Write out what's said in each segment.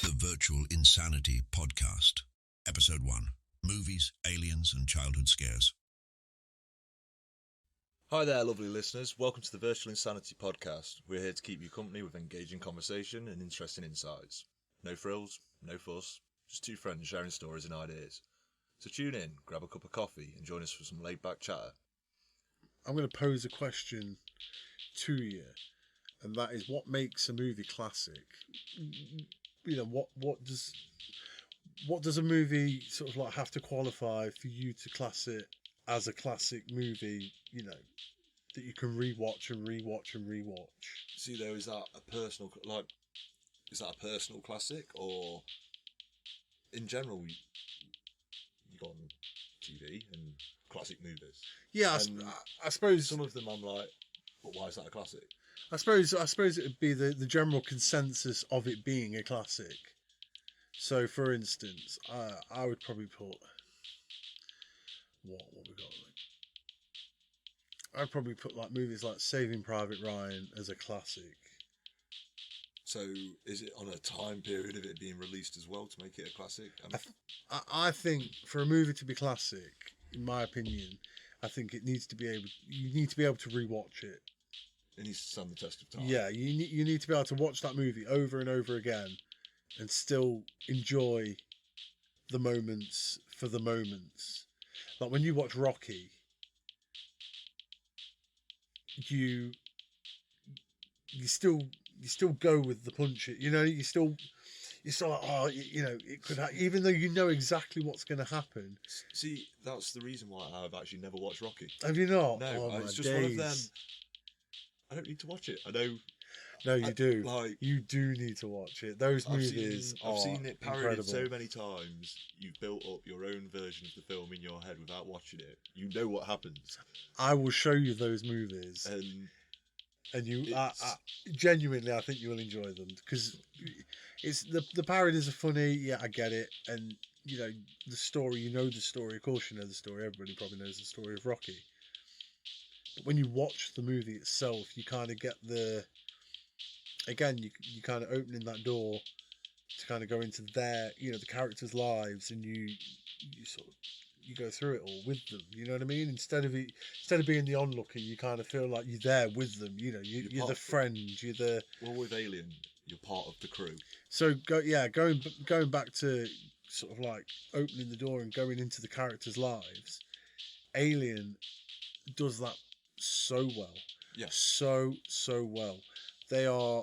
The Virtual Insanity Podcast, Episode 1, Movies, Aliens and Childhood Scares. Hi there, lovely listeners. Welcome to the Virtual Insanity Podcast. We're here to keep you company with engaging conversation and interesting insights. No frills, no fuss, just two friends sharing stories and ideas. So tune in, grab a cup of coffee and join us for some laid-back chatter. I'm going to pose a question to you, and that is, what makes a movie classic? You know, what does a movie sort of like have to qualify for you to class it as a classic movie? You know, that you can rewatch and rewatch and rewatch. See, though, is that a personal classic, or in general you got on TV and classic movies? Yeah, I suppose some of them I'm like, but why is that a classic? I suppose it would be the general consensus of it being a classic. So, for instance, I would probably put what we got. I'd probably put like movies like Saving Private Ryan as a classic. So, is it on a time period of it being released as well to make it a classic? I think for a movie to be classic, in my opinion, I think you need to be able to rewatch it. It needs to stand the test of time. Yeah, you need to be able to watch that movie over and over again and still enjoy the moments for the moments. Like when you watch Rocky, you still go with the punches. You know, you're still like, oh, you know, it could even though you know exactly what's going to happen. See, that's the reason why I've actually never watched Rocky. Have you not? No, oh, it's just one of them. I don't need to watch it. I know. No, you do. Like, you do need to watch it. Those movies I've seen it parodied incredible. so many times. You've built up your own version of the film in your head without watching it. You know what happens. I will show you those movies, and you genuinely, I think you will enjoy them because it's the parodies are funny. Yeah, I get it, and you know the story. You know the story. Of course, you know the story. Everybody probably knows the story of Rocky. But when you watch the movie itself, you kind of get you kind of opening that door to kind of go into their, you know, the characters' lives, and you go through it all with them. You know what I mean? Instead of being the onlooker, you kind of feel like you're there with them. You know, you're the friend. You're the with Alien, you're part of the crew. So going back to sort of like opening the door and going into the characters' lives. Alien does that so well. Yeah. So well. They are,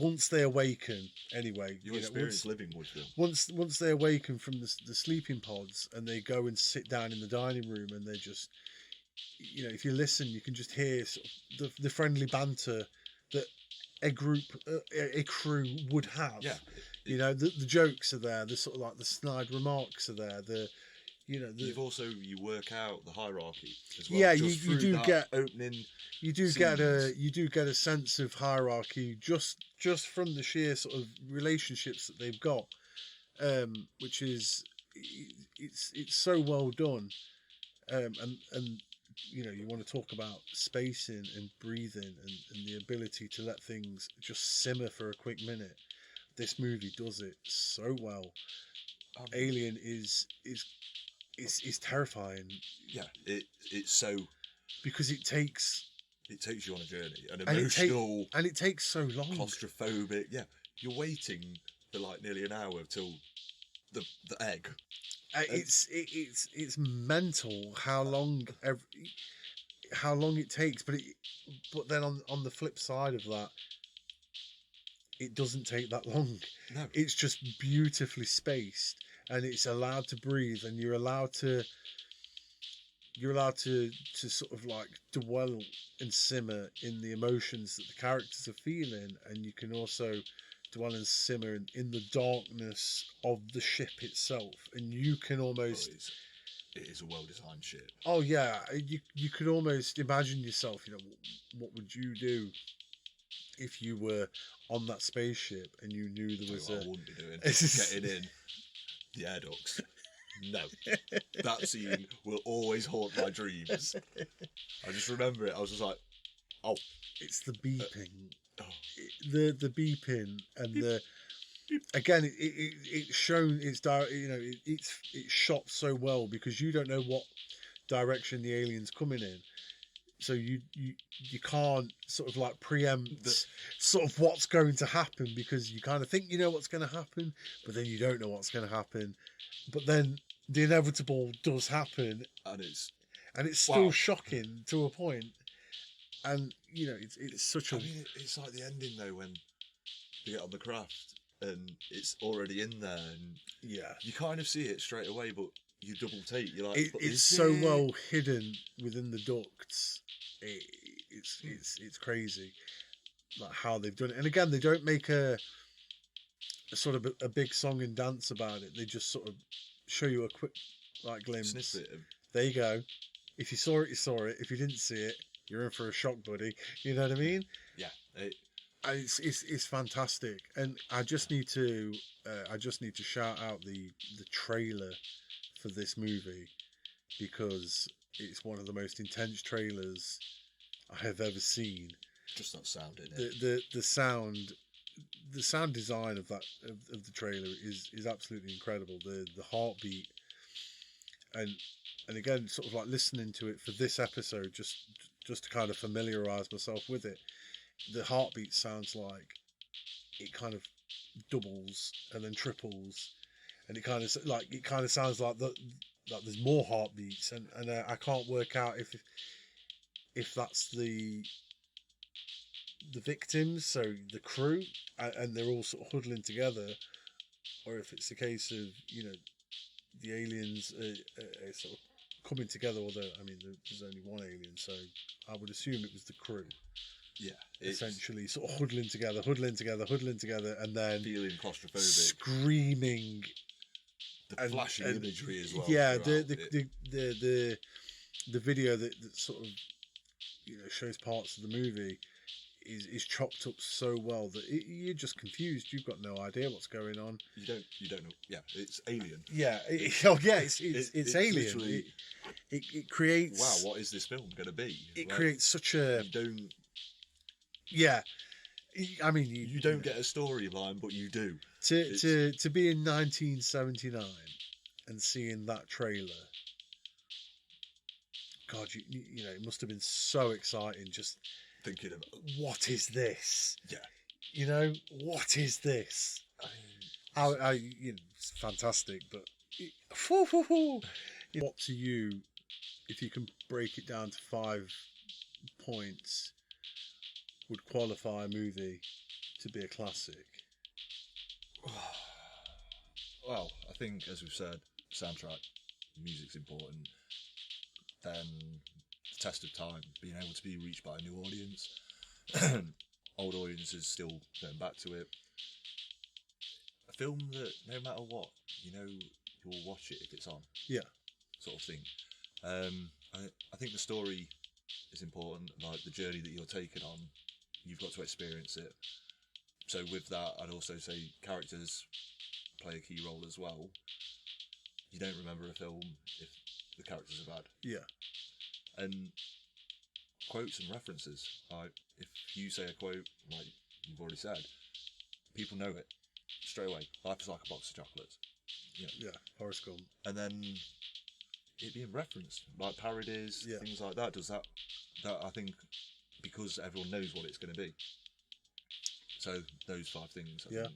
once they awaken, anyway. You experience living with them. Once they awaken from the sleeping pods and they go and sit down in the dining room and they just, you know, if you listen, you can just hear sort of the friendly banter that a crew would have. Yeah. You know, the jokes are there. The sort of like the snide remarks are there. You work out the hierarchy as well. Yeah, you do get opening. You do get a sense of hierarchy just from the sheer sort of relationships that they've got, which is it's so well done, and you know, you want to talk about spacing and breathing and the ability to let things just simmer for a quick minute. This movie does it so well. Alien is terrifying. Yeah, it's so, because it takes you on a journey, an emotional, and it takes so long, claustrophobic. Yeah, you're waiting for like nearly an hour till the egg. It's mental how long it takes, but then on the flip side of that, it doesn't take that long. No, it's just beautifully spaced, and it's allowed to breathe, and you're allowed to sort of like dwell and simmer in the emotions that the characters are feeling, and you can also dwell and simmer in the darkness of the ship itself, and you can almost. It is a well-designed ship. Oh yeah, you could almost imagine yourself. You know, what would you do if you were on that spaceship and you knew there was I wouldn't be doing getting in the air ducts. No, that scene will always haunt my dreams. I just remember it. I was just like, Oh, it's the beeping, oh. the beeping, and the again, it's shown. It's it's shot so well because you don't know what direction the alien's coming in, so you can't sort of like preempt sort of what's going to happen, because you kind of think you know what's going to happen, but then you don't know what's going to happen. But then the inevitable does happen, and it's still shocking to a point. And it's such a. I mean, it's like the ending though, when they get on the craft and it's already in there, and you kind of see it straight away, but you double take. You're like, it's so well hidden within the ducts. It's crazy, like how they've done it. And again, they don't make a sort of a big song and dance about it. They just sort of show you a quick like glimpse. Snippet. There you go. If you saw it, you saw it. If you didn't see it, you're in for a shock, buddy. You know what I mean? Yeah. It's fantastic, and I just need to shout out the trailer for this movie, because it's one of the most intense trailers I have ever seen. Just that sound in it. The sound design of that of the trailer is absolutely incredible. The heartbeat, and again, sort of like listening to it for this episode, just to kind of familiarize myself with it. The heartbeat sounds like it kind of doubles and then triples, and it kind of sounds like there's more heartbeats, and I can't work out if that's the victims, so the crew, and they're all sort of huddling together, or if it's a case of the aliens are sort of coming together. Although I mean, there's only one alien, so I would assume it was the crew. Yeah, essentially sort of huddling together, and then feeling claustrophobic, screaming, the flashing imagery as well. Yeah, the video that sort of shows parts of the movie is chopped up so well that you're just confused. You've got no idea what's going on. You don't know. Yeah, it's Alien. Yeah, it's Alien. It creates. Wow, what is this film going to be? It creates such a. You don't. Yeah, I mean, you don't get a storyline, but you do. To be in 1979 and seeing that trailer, God, it must have been so exciting. Just thinking of what is this? Yeah, what is this? I mean, it's fantastic. But what to you, if you can break it down to 5 points, would qualify a movie to be a classic? Well, I think, as we've said, soundtrack, music's important. Then the test of time, being able to be reached by a new audience. Old audiences still going back to it. A film that, no matter what, you'll watch it if it's on. Yeah. Sort of thing. I think the story is important, like the journey that you're taking on. You've got to experience it. So with that, I'd also say characters play a key role as well. You don't remember a film if the characters are bad. Yeah. And quotes and references. Like, if you say a quote, like you've already said, people know it straight away. Life is like a box of chocolates. Yeah, Forrest Gump. And then it being referenced, like parodies, things like that, does that I think, because everyone knows what it's going to be. So those 5 things. I think.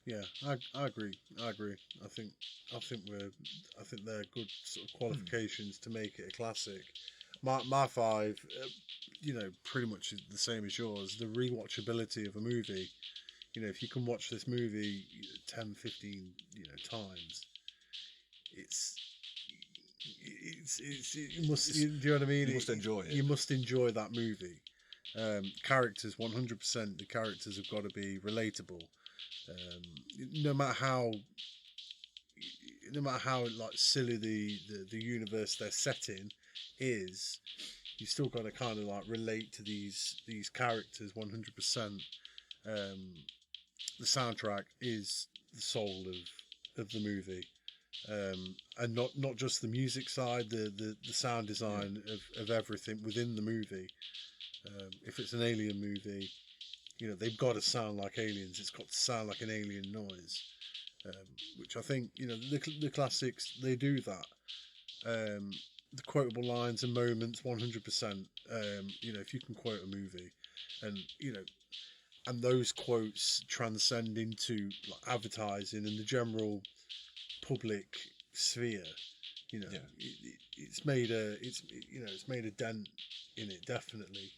Yeah, I agree. I think they're good sort of qualifications to make it a classic. My 5, pretty much the same as yours. The rewatchability of a movie. If you can watch this movie 10, 15, times, you must. Do you know what I mean? You must enjoy it. You must enjoy that movie. Characters, 100%. The characters have got to be relatable. No matter how like silly the universe they're set in is, you still got to kind of like relate to these characters 100%. The soundtrack is the soul of the movie. and not just the music side, the sound design of everything within the movie. If it's an alien movie, they've got to sound like aliens. It's got to sound like an alien noise, which I think the classics, they do that. The quotable lines and moments, 100%. If you can quote a movie, and those quotes transcend into like advertising and the general public sphere, it's made a dent in it, definitely.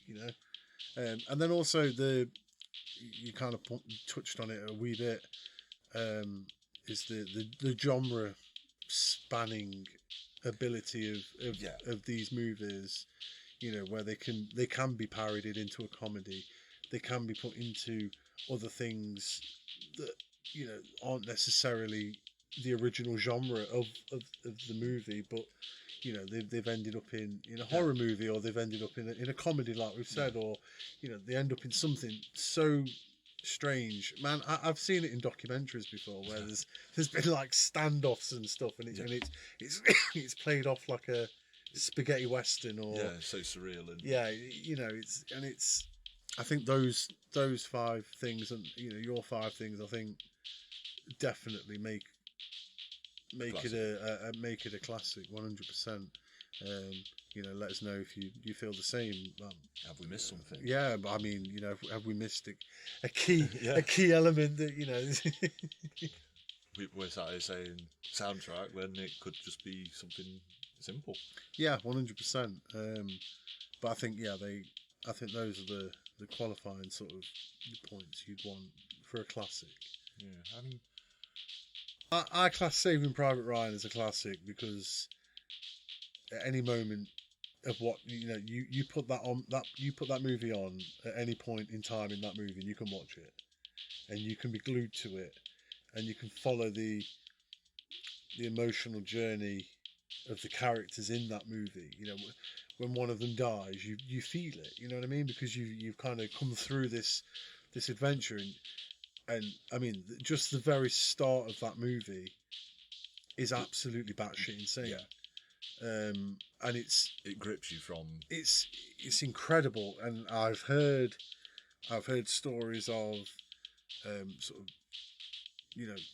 And then also you kind of touched on it a wee bit, is the genre spanning ability of these movies, where they can be parodied into a comedy, they can be put into other things that aren't necessarily the original genre of the movie, but they've ended up in a horror movie, or they've ended up in a comedy, like we've said, or they end up in something so strange. Man, I've seen it in documentaries before where there's been like standoffs and stuff, and it's it's played off like a spaghetti western, or so surreal, and it's I think those 5 things, and your 5 things, I think definitely make it a classic, 100%. Let us know if you feel the same. Have we missed something? Yeah, but I mean, have we missed a key a key element that We're sat here saying soundtrack when it could just be something simple. Yeah, 100%. But I think I think those are the qualifying sort of points you'd want for a classic. Yeah, I mean, I class Saving Private Ryan as a classic because at any moment of what you put that movie on at any point in time in that movie, and you can watch it, and you can be glued to it, and you can follow the emotional journey of the characters in that movie. When one of them dies, you feel it. You know what I mean? Because you've kind of come through this adventure, and I mean, just the very start of that movie is absolutely batshit insane. Yeah. And it grips you from. It's incredible, and I've heard stories of sort of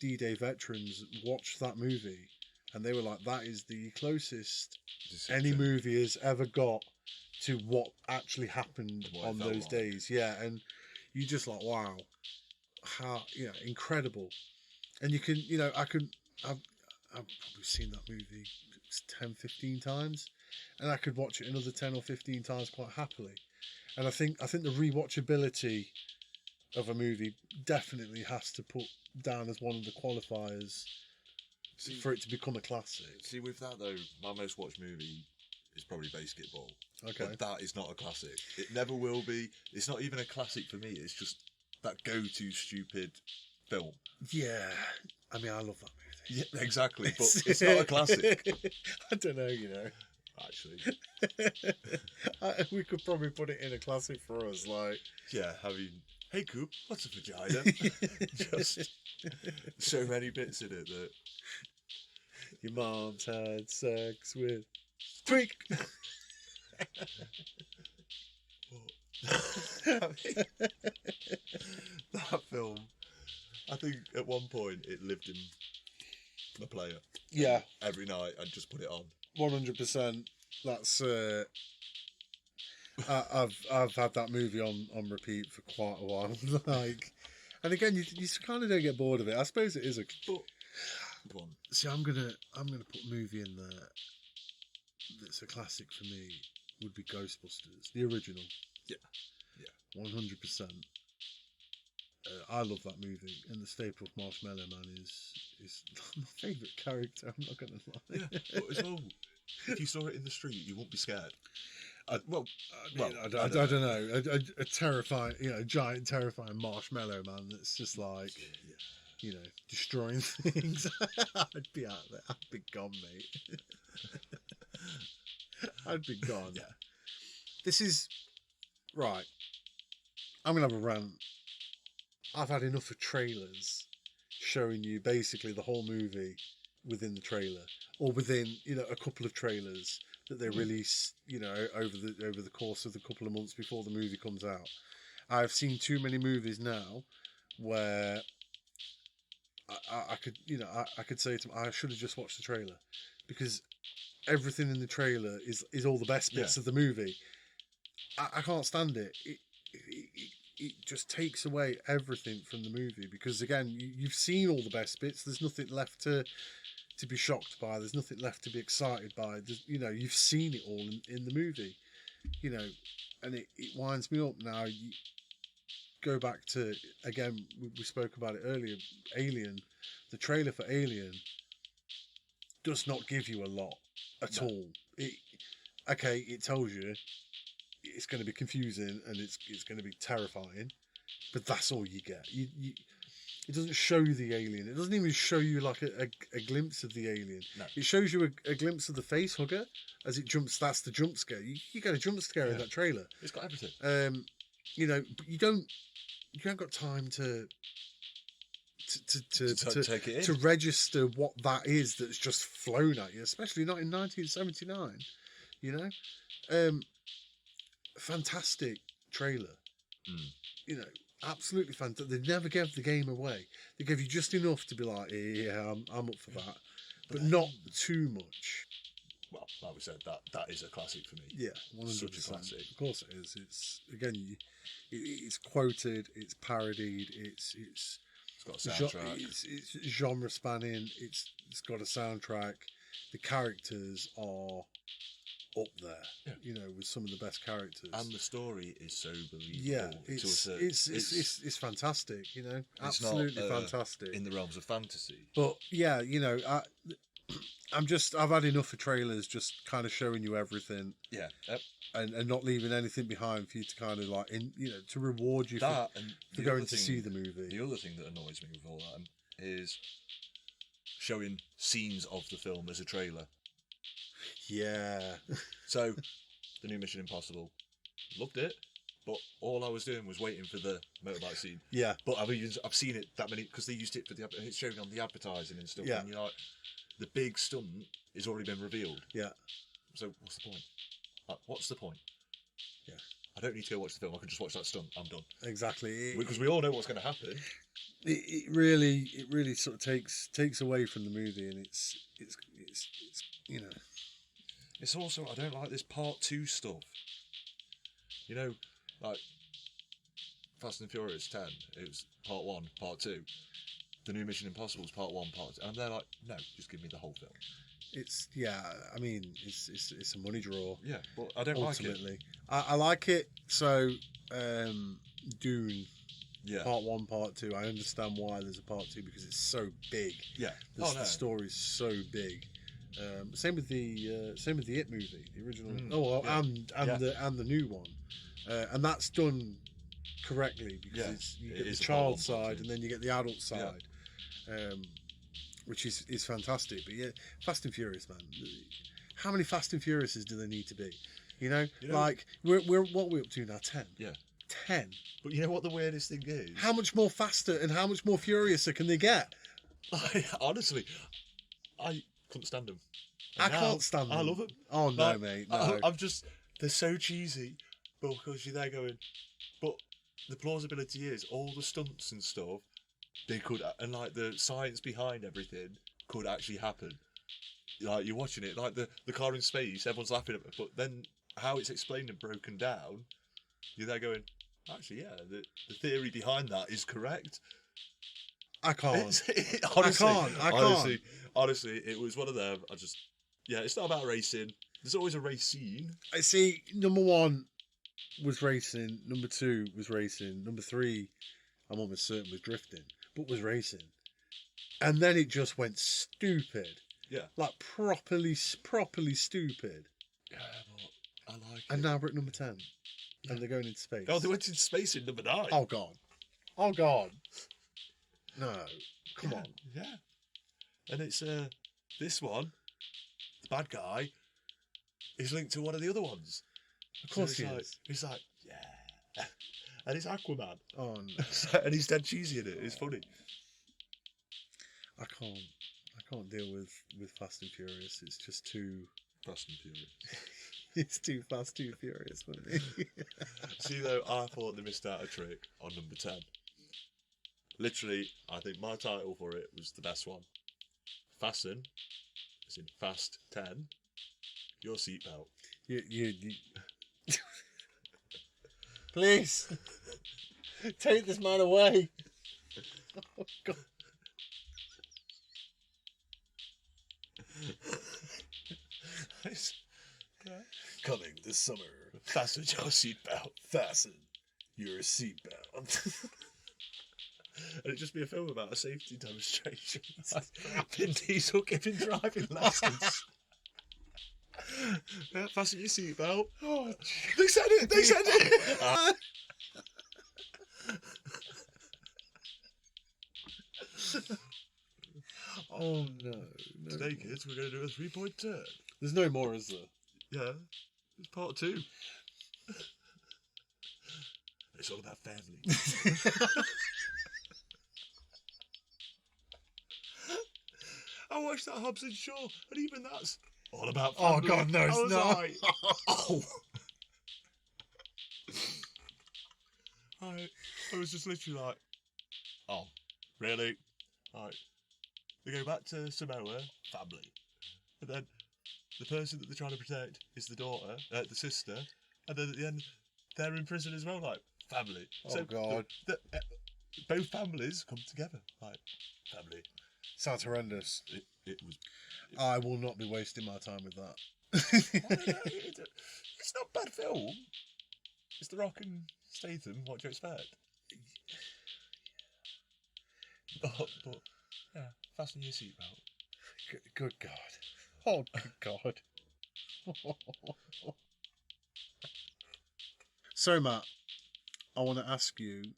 D-Day veterans watched that movie, and they were like, that is the closest any movie has ever got to what actually happened on those days. Yeah, and you just like, wow, how incredible. And you can I've probably seen that movie 10, 15 times, and I could watch it another 10 or 15 times quite happily. And I think the rewatchability of a movie definitely has to put down as one of the qualifiers for it to become a classic. See, with that though, my most watched movie is probably Basketball. Okay. But that is not a classic. It never will be. It's not even a classic for me. It's just that go-to stupid film. Yeah. I mean, I love that movie. Yeah, exactly. But it's not a classic. I don't know, Actually. We could probably put it in a classic for us, like... Yeah, I mean, hey Coop, what's a vagina? Just so many bits in it that... Your mom's had sex with... Tweak! That film, I think at one point it lived in the player. Yeah. Every night I'd just put it on. 100%. That's I've had that movie on repeat for quite a while. Like, and again, you kind of don't get bored of it. I suppose it is a. But, go on. See, I'm gonna put a movie in there that's a classic for me. Would be Ghostbusters, the original. Yeah. 100%. I love that movie, and the staple of Marshmallow Man is my favourite character. I'm not gonna lie. Yeah, but as well, if you saw it in the street, you wouldn't be scared. I don't know. A terrifying, giant, terrifying Marshmallow Man that's just like, destroying things. I'd be out there. I'd be gone, mate. I'd be gone. Yeah. This is right. I'm gonna have a rant. I've had enough of trailers showing you basically the whole movie within the trailer, or within a couple of trailers that they release over the course of the couple of months before the movie comes out. I've seen too many movies now where I could say to them, I should have just watched the trailer, because everything in the trailer is all the best bits of the movie. I can't stand it. It just takes away everything from the movie, because again, you've seen all the best bits. There's nothing left to be shocked by. There's nothing left to be excited by. You've seen it all in the movie. And it winds me up now. You go back to, again, we spoke about it earlier, Alien. The trailer for Alien does not give you a lot at all. It tells you it's going to be confusing and it's going to be terrifying, but that's all you get. It doesn't show you the alien. It doesn't even show you like a glimpse of the alien. No. It shows you a glimpse of the face hugger as it jumps. That's the jump scare. You get a jump scare in that trailer. It's got everything. But you haven't got time to take it in, to register what that is that's just flown at you, especially not in 1979. Fantastic trailer. Absolutely fantastic. They never gave the game away. They gave you just enough to be like, yeah, I'm up for that, but not too much. Well, like we said, that is a classic for me. Yeah, 100%. Such a classic. Of course it is. It's again, it's quoted, it's parodied, it's got a soundtrack. It's genre spanning. It's got a soundtrack. The characters are up there, with some of the best characters, and the story is so believable. Yeah, it's fantastic. Absolutely fantastic in the realms of fantasy. But yeah, I've had enough of trailers just kind of showing you everything. Yeah, yep. And not leaving anything behind for you to kind of like to reward you for going to see the movie. The other thing that annoys me with all that is showing scenes of the film as a trailer. Yeah. So, the new Mission Impossible, loved it, but all I was doing was waiting for the motorbike scene. Yeah. But I've seen it that many, because they used it for it's showing on the advertising and stuff. Yeah. And you're like, the big stunt has already been revealed. Yeah. So what's the point? What's the point? Yeah. I don't need to go watch the film. I can just watch that stunt. I'm done. Exactly. Because we all know what's going to happen. It really sort of takes away from the movie, and it's It's also, I don't like this part 2 stuff. Like Fast and Furious 10, it was part 1, part 2. The new Mission Impossible is part 1, part 2. And they're like, no, just give me the whole film. It's a money draw. Yeah, but I don't ultimately. like it. I like it. So, Dune, yeah, part 1, part 2. I understand why there's a part 2, because it's so big. Yeah, the story's so big. Same with the It movie, the original. And the new one, and that's done correctly, because you get the child side and then you get the adult side, which is fantastic. But yeah, Fast and Furious, man. How many Fast and Furiouses do there need to be? Like we're what are we up to now? 10. Yeah. 10. But you know what the weirdest thing is? How much more faster and how much more furiouser can they get? Honestly, I couldn't stand them. I can't stand them. I love them. Oh no, mate. No. I'm just, they're so cheesy, but because you're there going, but the plausibility is all the stunts and stuff, they could, and like the science behind everything could actually happen. Like you're watching it, like the car in space, everyone's laughing at it, but then how it's explained and broken down, you're there going, actually, yeah, the theory behind that is correct. I can't. Honestly, it was one of them. It's not about racing. There's always a race scene. I see. Number 1 was racing. Number 2 was racing. Number 3, I'm almost certain, was drifting, but was racing. And then it just went stupid. Yeah. Like properly stupid. Yeah, but I like it. And now we're at number 10. Yeah. And they're going into space. Oh, they went into space in number 9. Oh, God. No. Come on. Yeah. And it's this one, the bad guy, is linked to one of the other ones. Of course he is. He's like, yeah. And it's Aquaman. Oh, no. And he's dead cheesy in it. It's funny. I can't. I can't deal with Fast and Furious. It's just too... Fast and Furious. It's too fast, too furious for me. See, though, I thought they missed out a trick on number 10. Literally, I think my title for it was the best one. Fasten, as in fast 10, your seatbelt. You... Please! Take this man away! Oh, God. Coming this summer. Fasten your seatbelt. Fasten your seatbelt. And it'd just be a film about a safety demonstration. Vin Diesel giving driving lessons. Yeah, fasten your seatbelt. Oh, they said it! They said it! Oh, no. Today, kids, we're going to do a 3-point turn. There's no more, is there? Yeah, it's part 2. It's all about family. I watched that Hobbs and Shaw, and even that's all about family. Oh, God, no, it's not. Like, oh. I was just literally like, oh, really? Right. They go back to Samoa, family. And then the person that they're trying to protect is the daughter, the sister. And then at the end, they're in prison as well, like, family. Oh, so God. Both families come together, like, family. Sounds horrendous. It was... I will not be wasting my time with that. It's not a bad film. It's The Rock and Statham, what do you expect? But yeah, fasten your seatbelt. Good God. Oh, good God. So, Matt, I want to ask you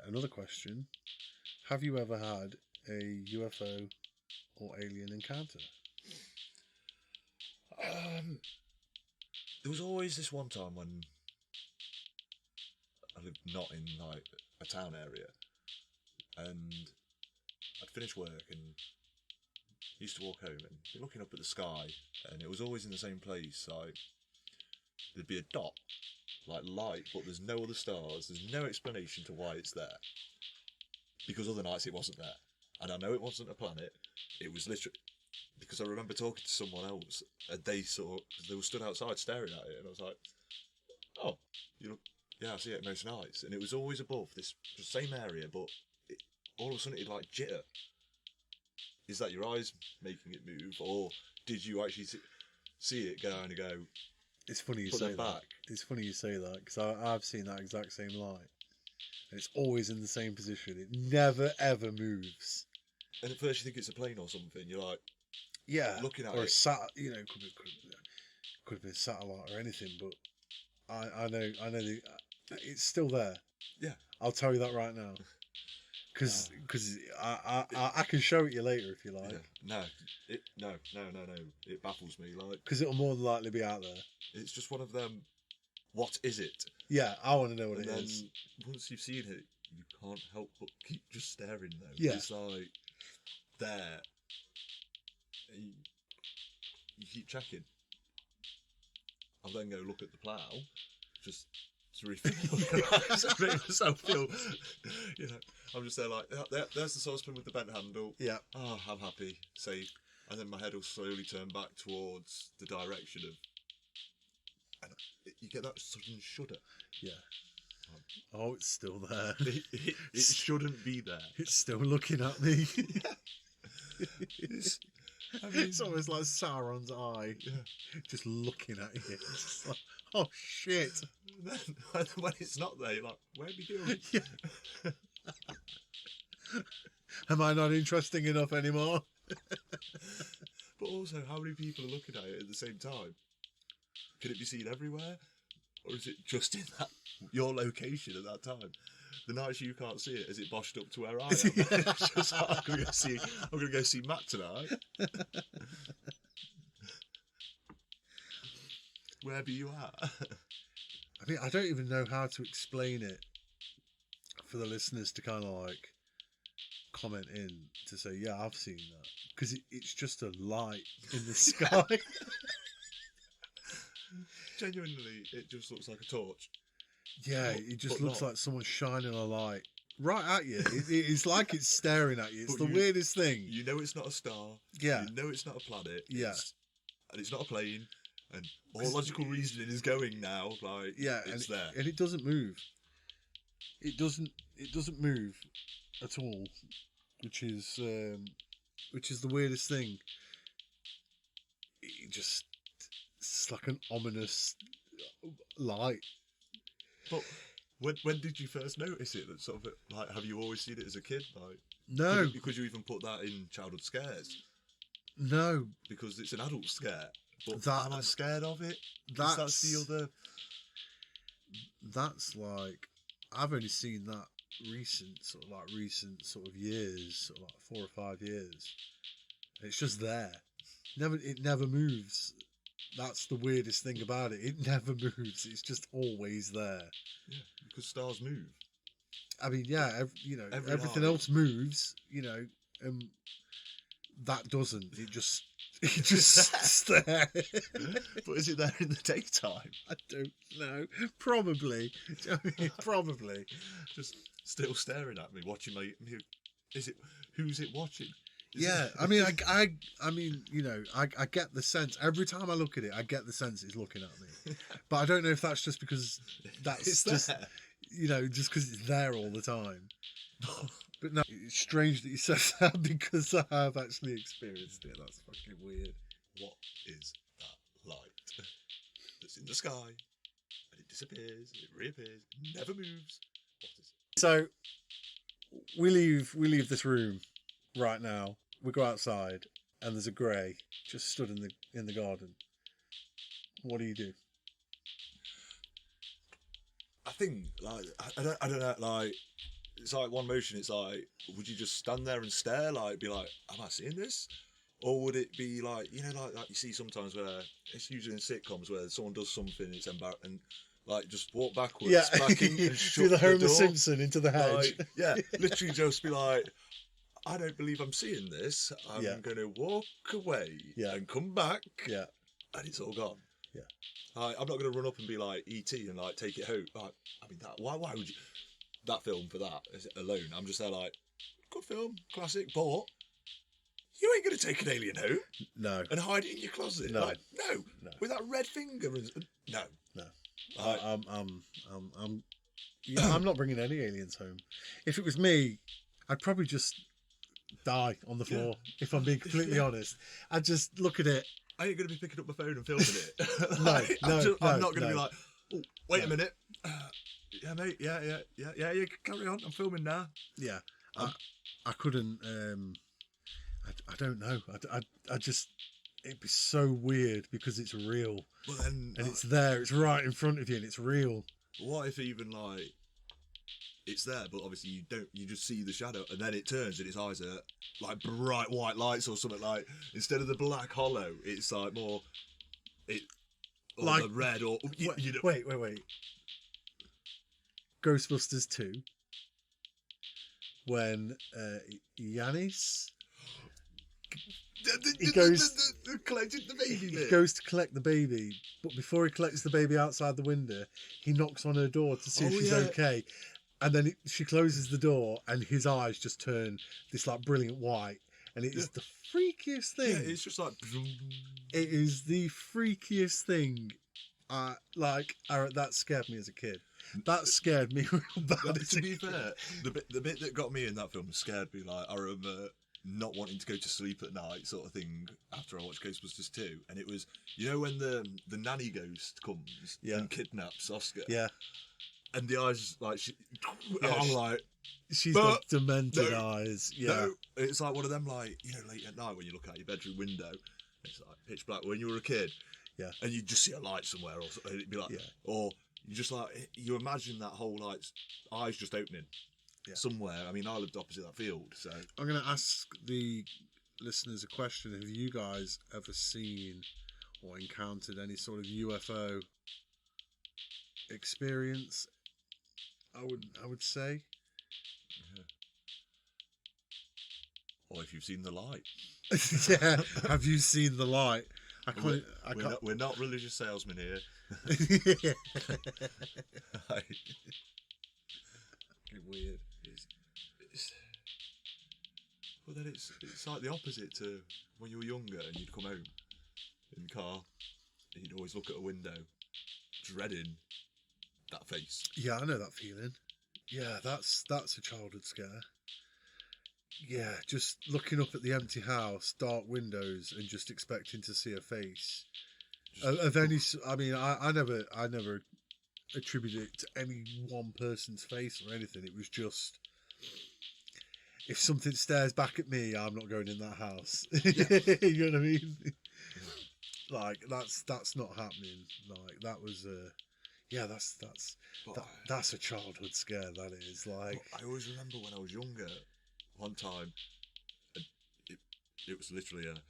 another question. Have you ever had a UFO or alien encounter? There was always this one time when I lived not in like a town area, and I'd finish work and used to walk home and be looking up at the sky, and it was always in the same place. Like there'd be a dot, like light, but there's no other stars. There's no explanation to why it's there, because other nights it wasn't there. And I know it wasn't a planet. It was literally because I remember talking to someone else, and they were stood outside staring at it, and I was like, "Oh, you look, yeah, I see it most nights." And it was always above this same area, but all of a sudden it'd like jitter. Is that your eyes making it move, or did you actually see it go down and go? It's funny you put say them that. back? It's funny you say that because I've seen that exact same light, and it's always in the same position. It never ever moves. And at first you think it's a plane or something. You're like, yeah, looking at or it. Could have been satellite or anything, but I know it's still there. Yeah, I'll tell you that right now. Because I can show it you later if you like. Yeah. No. It baffles me. Like because it'll more than likely be out there. It's just one of them. What is it? Yeah, I want to know what and it then, is. Once you've seen it, you can't help but keep just staring. Though, yeah, it's like there. You keep checking. I'll then go look at the plough, just to refill your eyes and make myself feel, I'm just there like, there's the saucepan with the bent handle. Yeah. Oh, I'm happy, safe. And then my head will slowly turn back towards the direction of, and you get that sudden shudder. Yeah. Oh, it's still there. It shouldn't be there. It's still looking at me. I mean, it's almost like Sauron's eye, just looking at you. It's just like, oh shit! And then when it's not there, you're like, where have you been? Yeah. Am I not interesting enough anymore? But also, how many people are looking at it at the same time? Can it be seen everywhere, or is it just in your location at that time? The nights you can't see it, is it boshed up to where I am? It's just like, I'm going to go see Matt tonight. Where be you at? I mean, I don't even know how to explain it for the listeners to kind of like comment in to say, yeah, I've seen that, because it's just a light in the sky. Genuinely, it just looks like a torch. Yeah, it just looks like someone shining a light right at you. It's like it's staring at you. It's the weirdest thing. You know it's not a star. Yeah. You know it's not a planet. Yeah. And it's not a plane. And all logical reasoning is going now. Like, yeah, it's there. And it doesn't move. It doesn't move at all, which is the weirdest thing. It's like an ominous light. But when did you first notice it? That sort of, like, have you always seen it as a kid? Like, no, because you even put that in childhood scares. No, because it's an adult scare. But am I scared of it? That's the other. That's like, I've only seen that recent sort of years, sort of like 4 or 5 years. It's just there. It never moves. That's the weirdest thing about it. It never moves. It's just always there. Yeah, because stars move. I mean, yeah, everything else moves, that doesn't. It just sits there. But is it there in the daytime? I don't know. Probably. Probably. Just still staring at me, watching my. Who's it watching? I get the sense every time I look at it. I get the sense it's looking at me, but I don't know if that's just because that's just just because it's there all the time. But no, it's strange that you said that because I have actually experienced it. That's fucking weird. What is that light that's in the sky and it disappears, it reappears, it never moves? What is it? So we leave this room right now. We go outside and there's a grey just stood in the garden. What do you do? I think, like, I don't know, like, it's like one motion. It's like, would you just stand there and stare, like, be like, am I seeing this? Or would it be like, like you see sometimes where it's usually in sitcoms where someone does something, it's embarrassing, and like just walk backwards, back in and shut the Homer door. Simpson into the hedge. Like, yeah, literally just be like, I don't believe I'm seeing this. I'm going to walk away and come back, and it's all gone. Yeah, I'm not going to run up and be like E.T. and like take it home. Like, I mean, why would you? That film for that alone, I'm just there like, good film, classic, but you ain't going to take an alien home, no, and hide it in your closet, no, like, no, with that red finger, no. I'm not bringing any aliens home. If it was me, I'd probably just die on the floor. If I'm being completely honest, I'd just look at it. I ain't going to be picking up my phone and filming it. I'm not going to be like, oh, wait a minute. Yeah, mate. Yeah. Carry on. I'm filming now. Yeah, I couldn't. I don't know. I just. It'd be so weird because it's real. But then, and it's there. It's right in front of you, and it's real. What if even like it's there, but obviously you don't. You just see the shadow, and then it turns, and its eyes are like bright white lights or something. Like instead of the black hollow, it's like more like the red or Wait. Ghostbusters 2, when Yanis he goes collected the baby. He goes to collect the baby, but before he collects the baby outside the window, he knocks on her door to see if she's okay, and then she closes the door, and his eyes just turn this like brilliant white, and it is the freakiest thing. Yeah, it's just like it is the freakiest thing. That scared me as a kid. That scared me real bad. To be fair, the bit that got me in that film scared me. Like, I remember not wanting to go to sleep at night, sort of thing, after I watched Ghostbusters 2, and it was, when the nanny ghost comes and kidnaps Oscar, and the eyes like I'm like, she's got demented eyes. It's like one of them, like, late at night when you look out your bedroom window, it's like pitch black when you were a kid, and you just see a light somewhere, or it'd be like, or you just like, you imagine that whole like eyes just opening somewhere. I mean, I lived opposite that field, so I'm going to ask the listeners a question. Have you guys ever seen or encountered any sort of UFO experience? I would say. or if you've seen The Light. Yeah, have you seen The Light? We're not religious salesmen here. Weird. But then it's like the opposite to when you were younger and you'd come home in the car and you'd always look at a window, dreading that face. Yeah, I know that feeling. Yeah, that's a childhood scare. Yeah, just looking up at the empty house, dark windows, and just expecting to see a face of any. I mean, I never attributed it to any one person's face or anything. It was just, if something stares back at me, I'm not going in that house. Yeah. You know what I mean? Yeah. Like that's not happening. Like that was that's a childhood scare. That is like. I always remember when I was younger. One time, it was literally and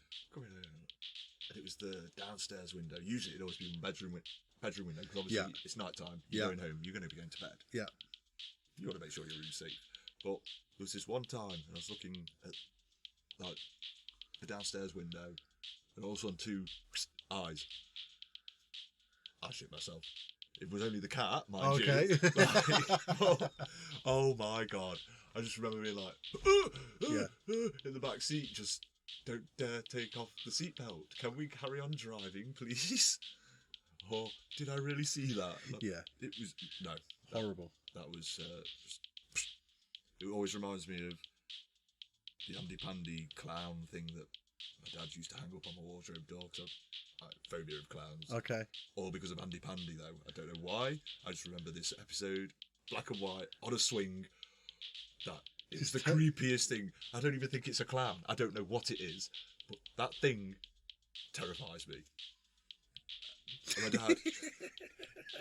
it was the downstairs window. Usually, it'd always be my bedroom window because obviously it's night time. You're going home. You're going to be going to bed. Yeah, you got to make sure your room's safe. But there was this one time, and I was looking at like the downstairs window, and all of a sudden, two eyes. I shit myself. It was only the cat, mind you. Like, oh my god. I just remember being like, in the back seat, just don't dare take off the seatbelt. Can we carry on driving, please? Or did I really see that? Yeah. It was, no. Horrible. That was, it always reminds me of the Andy Pandy clown thing that my dad used to hang up on my wardrobe door because I had phobia of clowns. Okay. All because of Andy Pandy, though. I don't know why. I just remember this episode, black and white, on a swing. That is the creepiest thing. I don't even think it's a clown. I don't know what it is, but that thing terrifies me. And my dad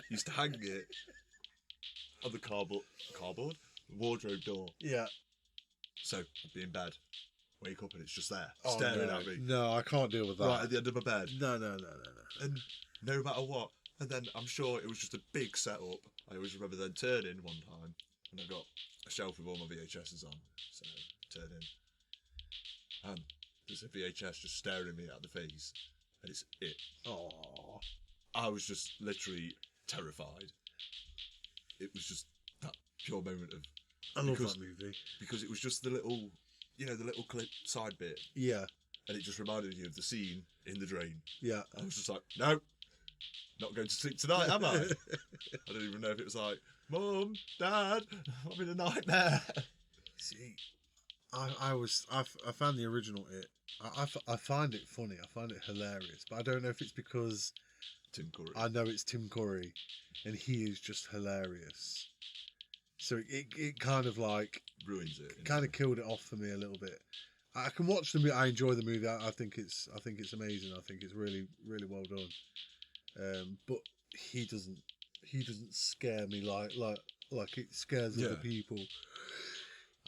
used to hang it on the cardboard wardrobe door. Yeah. So I'd be in bed, wake up, and it's just there, staring at me. No, I can't deal with that. Right at the end of my bed. No. And no matter what. And then I'm sure it was just a big setup. I always remember then turning one time, and I got a shelf with all my VHSs on. So turn in, and there's a VHS just staring me at the face, and it's it. Oh, I was just literally terrified. It was just that pure moment of. I love that movie because it was just the little, the little clip side bit. Yeah, and it just reminded you of the scene in the drain. Yeah, I was just like, no, not going to sleep tonight, am I? I don't even know if it was like, Mum, Dad, I'm in a nightmare. See, I found the original It. I find it funny. I find it hilarious. But I don't know if it's because Tim Curry. I know it's Tim Curry, and he is just hilarious. So it kind of like ruins it. Kind of killed it off for me a little bit. I can watch the movie. I enjoy the movie. I think it's amazing. I think it's really well done. But he doesn't scare me like it scares other people.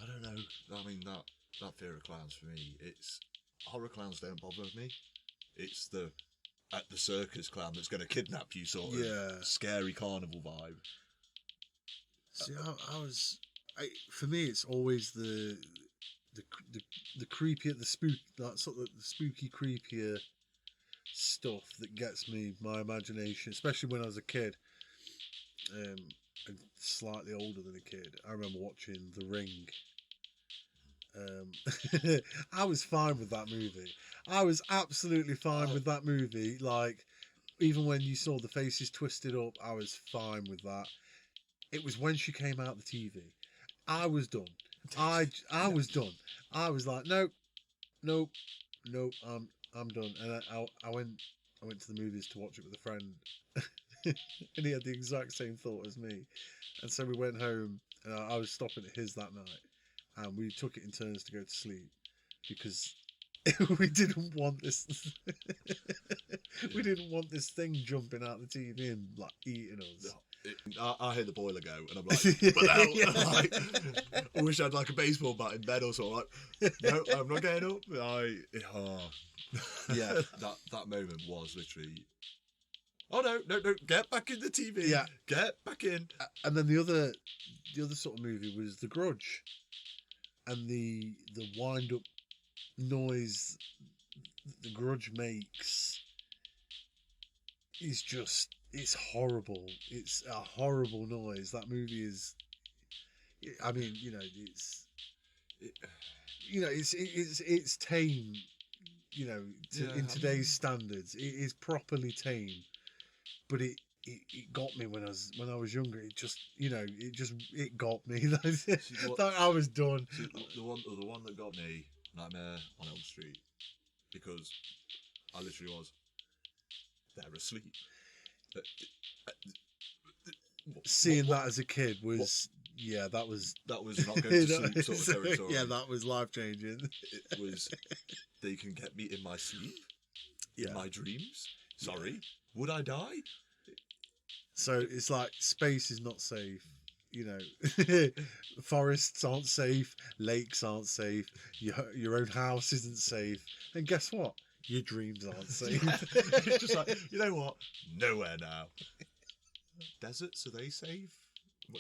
I don't know. I mean that fear of clowns for me, it's horror clowns don't bother me. It's the at the circus clown that's going to kidnap you sort of scary carnival vibe. See, for me, it's always the creepier, the spook, that sort of the spooky, creepier stuff that gets me, my imagination, especially when I was a kid, and slightly older than a kid. I remember watching The Ring. I was fine with that movie. I was absolutely fine with that movie. Like, even when you saw the faces twisted up, I was fine with that. It was when she came out the TV. I was done. I was done. I was like, nope, I'm done. And I went to the movies to watch it with a friend, and he had the exact same thought as me. And so we went home, and I was stopping at his that night, and we took it in turns to go to sleep because we didn't want this. We didn't want this thing jumping out the TV and like eating us. I hear the boiler go, and I'm like, but no, like, I wish I had like a baseball bat in bed or something. Like, no, I'm not getting up. Yeah, that moment was literally. Oh no, get back in the TV. Yeah, get back in. And then the other sort of movie was The Grudge, and the wind up noise the Grudge makes is just, it's horrible. It's a horrible noise. That movie is, I mean, it's tame, in today's standards. It is properly tame, but it got me when I was younger. It just, it got me. That I was done. See, the one that got me, Nightmare on Elm Street, because I literally was, they're asleep. Seeing that as a kid was, that was not going to sleep sort of territory. Yeah, that was life changing. It was, they can get me in my sleep, in my dreams. Sorry, would I die? So it's like space is not safe. Forests aren't safe, lakes aren't safe, your own house isn't safe, and guess what? Your dreams aren't safe. It's just like, you know what? Nowhere now. Deserts, are they safe?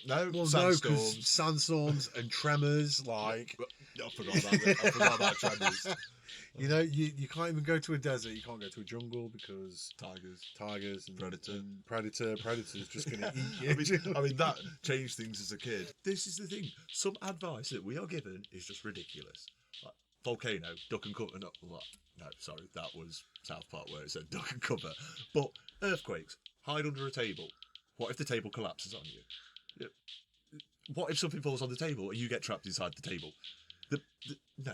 No, well, sandstorms. No, sandstorms and tremors. Like, I forgot about tremors. You can't even go to a desert. You can't go to a jungle because tigers, and predators just going to eat you. I mean, that changed things as a kid. This is the thing. Some advice that we are given is just ridiculous. Like, volcano, duck and cover. No, sorry, that was South Park where it said duck and cover. But earthquakes, hide under a table. What if the table collapses on you? What if something falls on the table and you get trapped inside the table? No.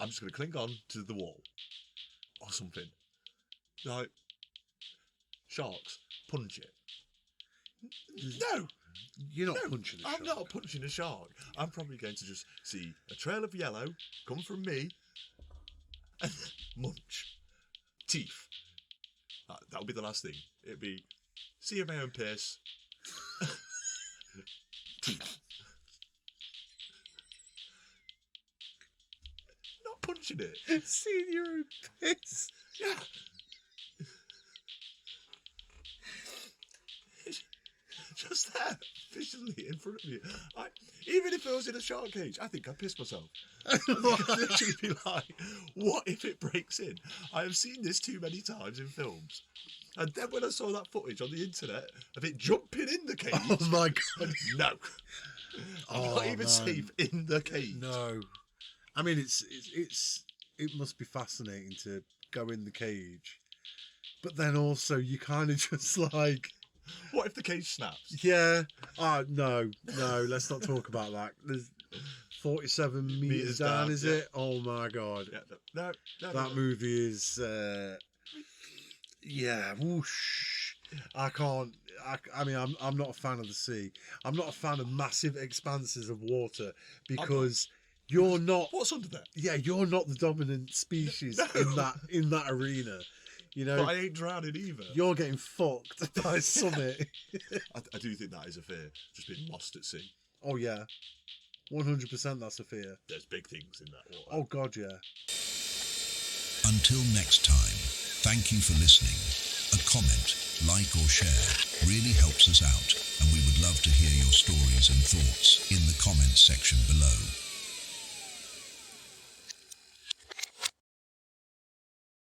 I'm just going to cling on to the wall or something. Like, sharks, punch it. No! You're not punching a shark. I'm not punching a shark. I'm probably going to just see a trail of yellow come from me and munch. Teeth. That'll be the last thing. It'd be see my own piss. Teeth. Not punching it. Seeing your own piss. Yeah. Just there, visually in front of you. Even if I was in a shark cage, I think I'd piss myself. I'd literally be like, what if it breaks in? I have seen this too many times in films. And then when I saw that footage on the internet of it jumping in the cage. Oh my God. No. I'm not even safe in the cage. No. I mean, it must be fascinating to go in the cage. But then also you kind of just like... What if the cage snaps? Yeah. No, let's not talk about that. There's 47 meters down, is it? Oh my God. Yeah, no. That movie is... whoosh. I can't... I mean, I'm not a fan of the sea. I'm not a fan of massive expanses of water because you're not... What's under there? Yeah, you're not the dominant species in that arena. But I ain't drowning either. You're getting fucked by Summit. I do think that is a fear, just being lost at sea. Oh yeah, 100% that's a fear. There's big things in that water. Oh God, yeah. Until next time, thank you for listening. A comment, like or share really helps us out, and we would love to hear your stories and thoughts in the comments section below.